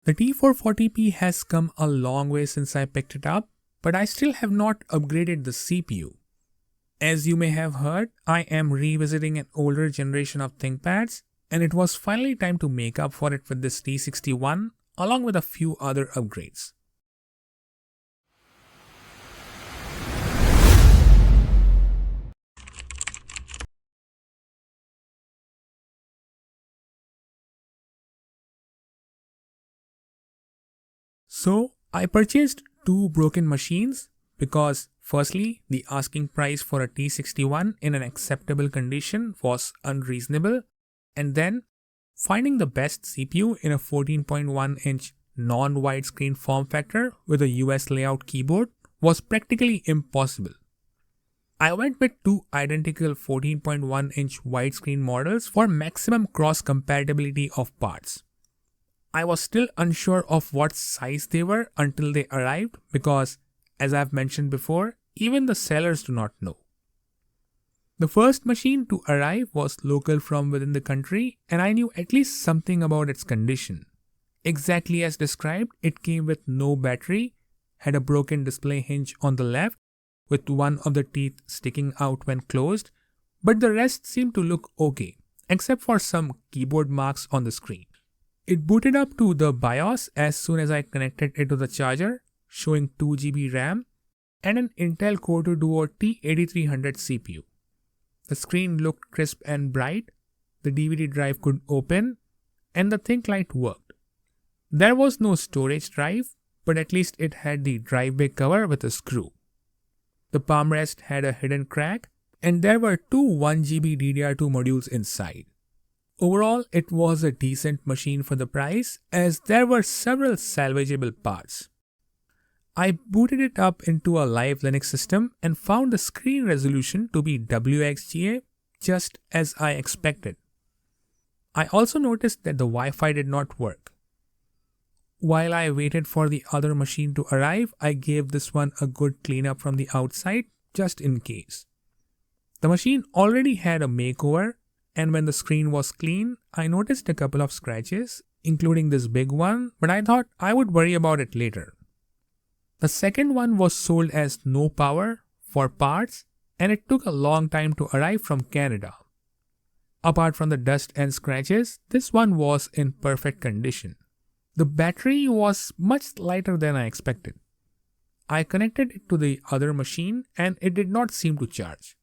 The T440p has come a long way since I picked it up, but I still have not upgraded the CPU. As you may have heard, I am revisiting an older generation of ThinkPads, and it was finally time to make up for it with this T61 along with a few other upgrades. So I purchased two broken machines because firstly, the asking price for a T61 in an acceptable condition was unreasonable, and then finding the best CPU in a 14.1-inch non-widescreen form factor with a US layout keyboard was practically impossible. I went with two identical 14.1-inch widescreen models for maximum cross-compatibility of parts. I was still unsure of what size they were until they arrived because, as I've mentioned before, even the sellers do not know. The first machine to arrive was local from within the country, and I knew at least something about its condition. Exactly as described, it came with no battery, had a broken display hinge on the left, with one of the teeth sticking out when closed, but the rest seemed to look okay, except for some keyboard marks on the screen. It booted up to the BIOS as soon as I connected it to the charger, showing 2 GB RAM and an Intel Core 2 Duo T8300 CPU. The screen looked crisp and bright, the DVD drive could open, and the ThinkLite worked. There was no storage drive, but at least it had the drive bay cover with a screw. The palm rest had a hidden crack, and there were two 1 GB DDR2 modules inside. Overall, it was a decent machine for the price, as there were several salvageable parts. I booted it up into a live Linux system and found the screen resolution to be WXGA, just as I expected. I also noticed that the Wi-Fi did not work. While I waited for the other machine to arrive, I gave this one a good cleanup from the outside, just in case. The machine already had a makeover, and when the screen was clean, I noticed a couple of scratches, including this big one, but I thought I would worry about it later. The second one was sold as no power for parts, and it took a long time to arrive from Canada. Apart from the dust and scratches, this one was in perfect condition. The battery was much lighter than I expected. I connected it to the other machine and it did not seem to charge.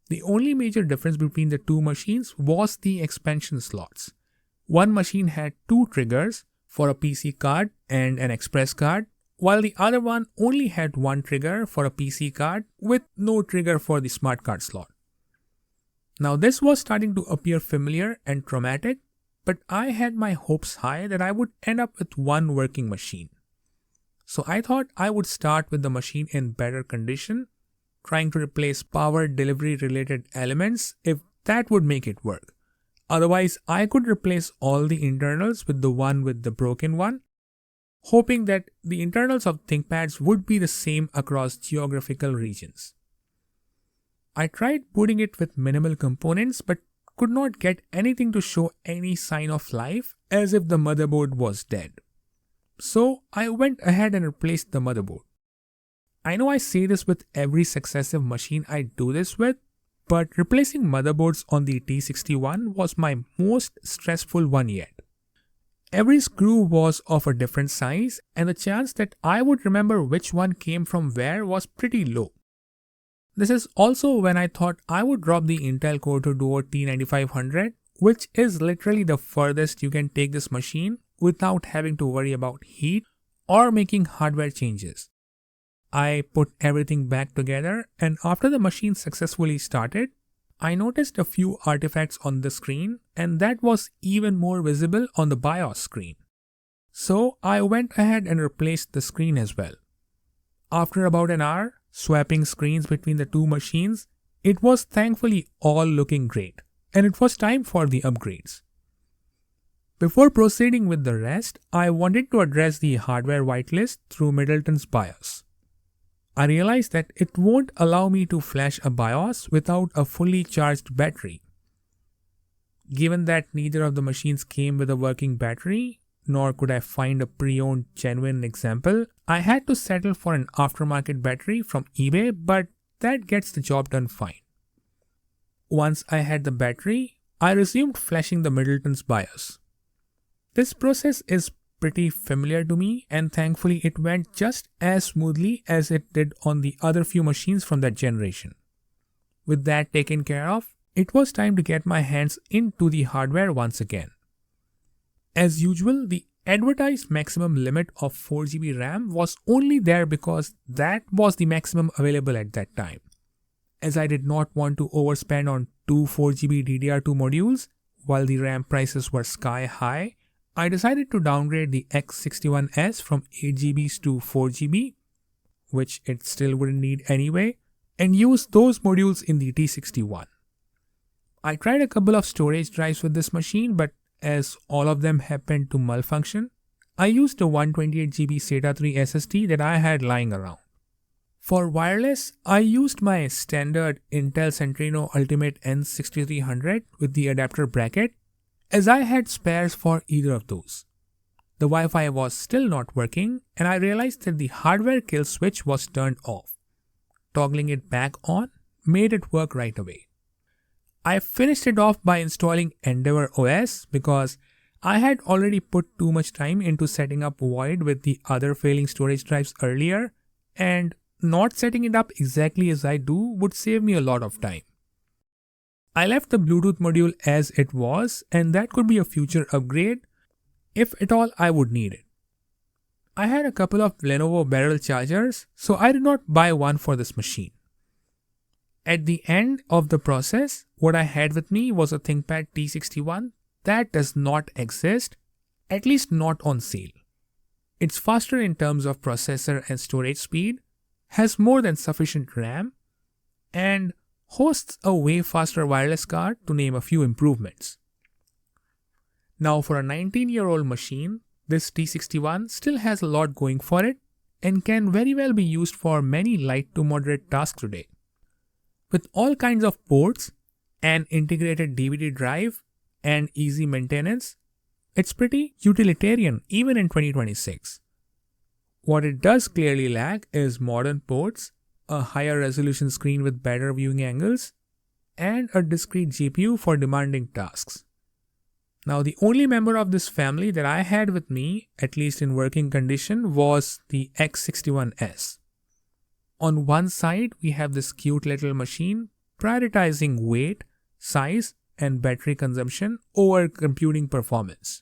The only major difference between the two machines was the expansion slots. One machine had two triggers for a PC card and an express card, while the other one only had one trigger for a PC card with no trigger for the smart card slot. Now this was starting to appear familiar and traumatic, but I had my hopes high that I would end up with one working machine. So I thought I would start with the machine in better condition, trying to replace power delivery related elements if that would make it work. Otherwise, I could replace all the internals with the one with the broken one, hoping that the internals of ThinkPads would be the same across geographical regions. I tried booting it with minimal components but could not get anything to show any sign of life, as if the motherboard was dead. So I went ahead and replaced the motherboard. I know I say this with every successive machine I do this with, but replacing motherboards on the T61 was my most stressful one yet. Every screw was of a different size, and the chance that I would remember which one came from where was pretty low. This is also when I thought I would drop the Intel Core 2 Duo T9500, which is literally the furthest you can take this machine without having to worry about heat or making hardware changes. I put everything back together, and after the machine successfully started, I noticed a few artifacts on the screen, and that was even more visible on the BIOS screen. So I went ahead and replaced the screen as well. After about an hour, swapping screens between the two machines, it was thankfully all looking great, and it was time for the upgrades. Before proceeding with the rest, I wanted to address the hardware whitelist through Middleton's BIOS. I realized that it won't allow me to flash a BIOS without a fully charged battery. Given that neither of the machines came with a working battery, nor could I find a pre-owned genuine example. I had to settle for an aftermarket battery from eBay, but that gets the job done fine. Once I had the battery, I resumed flashing the Middleton's BIOS. This process is pretty familiar to me, and thankfully it went just as smoothly as it did on the other few machines from that generation. With that taken care of, it was time to get my hands into the hardware once again. As usual, the advertised maximum limit of 4GB RAM was only there because that was the maximum available at that time. As I did not want to overspend on two 4GB DDR2 modules while the RAM prices were sky high, I decided to downgrade the X61S from 8GB to 4GB, which it still wouldn't need anyway, and use those modules in the T61. I tried a couple of storage drives with this machine, but as all of them happened to malfunction, I used a 128GB SATA 3 SSD that I had lying around. For wireless, I used my standard Intel Centrino Ultimate N6300 with the adapter bracket, as I had spares for either of those. The Wi-Fi was still not working, and I realized that the hardware kill switch was turned off. Toggling it back on made it work right away. I finished it off by installing Endeavour OS because I had already put too much time into setting up Void with the other failing storage drives earlier, and not setting it up exactly as I do would save me a lot of time. I left the Bluetooth module as it was, and that could be a future upgrade if at all I would need it. I had a couple of Lenovo barrel chargers, so I did not buy one for this machine. At the end of the process, what I had with me was a ThinkPad T61 that does not exist, at least not on sale. It's faster in terms of processor and storage speed, has more than sufficient RAM, and hosts a way faster wireless card, to name a few improvements. Now, for a 19-year-old machine, this T61 still has a lot going for it and can very well be used for many light to moderate tasks today. With all kinds of ports, an integrated DVD drive, and easy maintenance, it's pretty utilitarian even in 2026. What it does clearly lack is modern ports, a higher resolution screen with better viewing angles, and a discrete GPU for demanding tasks. Now, the only member of this family that I had with me, at least in working condition, was the X61S. On one side, we have this cute little machine prioritizing weight, size, and battery consumption over computing performance.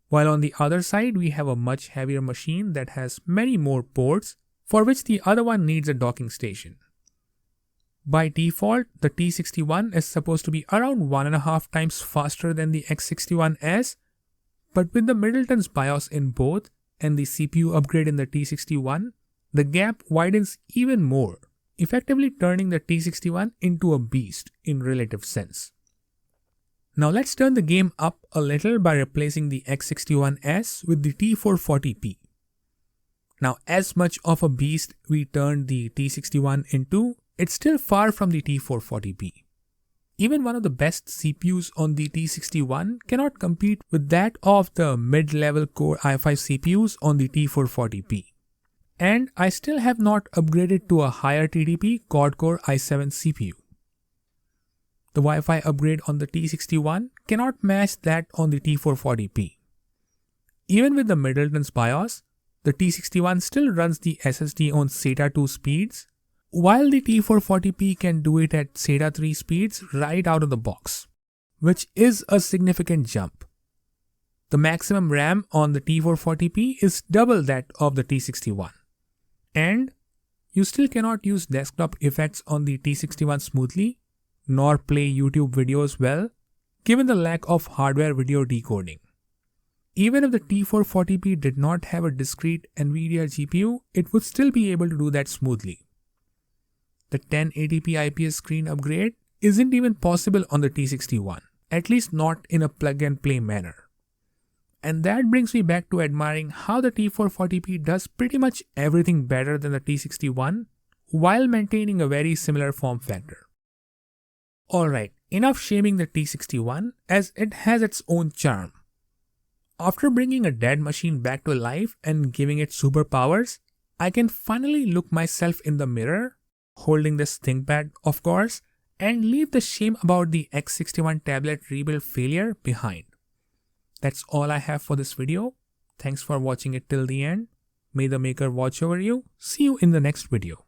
While on the other side, we have a much heavier machine that has many more ports, for which the other one needs a docking station. By default, the T61 is supposed to be around 1.5 times faster than the X61S, but with the Middleton's BIOS in both and the CPU upgrade in the T61, the gap widens even more, effectively turning the T61 into a beast in relative sense. Now let's turn the game up a little by replacing the X61S with the T440p. Now, as much of a beast we turned the T61 into, it's still far from the T440p. Even one of the best CPUs on the T61 cannot compete with that of the mid-level Core i5 CPUs on the T440p. And I still have not upgraded to a higher TDP quad-core i7 CPU. The Wi-Fi upgrade on the T61 cannot match that on the T440p. Even with the Middleton's BIOS, the T61 still runs the SSD on SATA 2 speeds, while the T440p can do it at SATA 3 speeds right out of the box, which is a significant jump. The maximum RAM on the T440p is double that of the T61. And you still cannot use desktop effects on the T61 smoothly, nor play YouTube videos well, given the lack of hardware video decoding. Even if the T440p did not have a discrete NVIDIA GPU, it would still be able to do that smoothly. The 1080p IPS screen upgrade isn't even possible on the T61, at least not in a plug-and-play manner. And that brings me back to admiring how the T440p does pretty much everything better than the T61 while maintaining a very similar form factor. Alright, enough shaming the T61 as it has its own charm. After bringing a dead machine back to life and giving it superpowers, I can finally look myself in the mirror, holding this ThinkPad of course, and leave the shame about the X61 tablet rebuild failure behind. That's all I have for this video. Thanks for watching it till the end. May the maker watch over you. See you in the next video.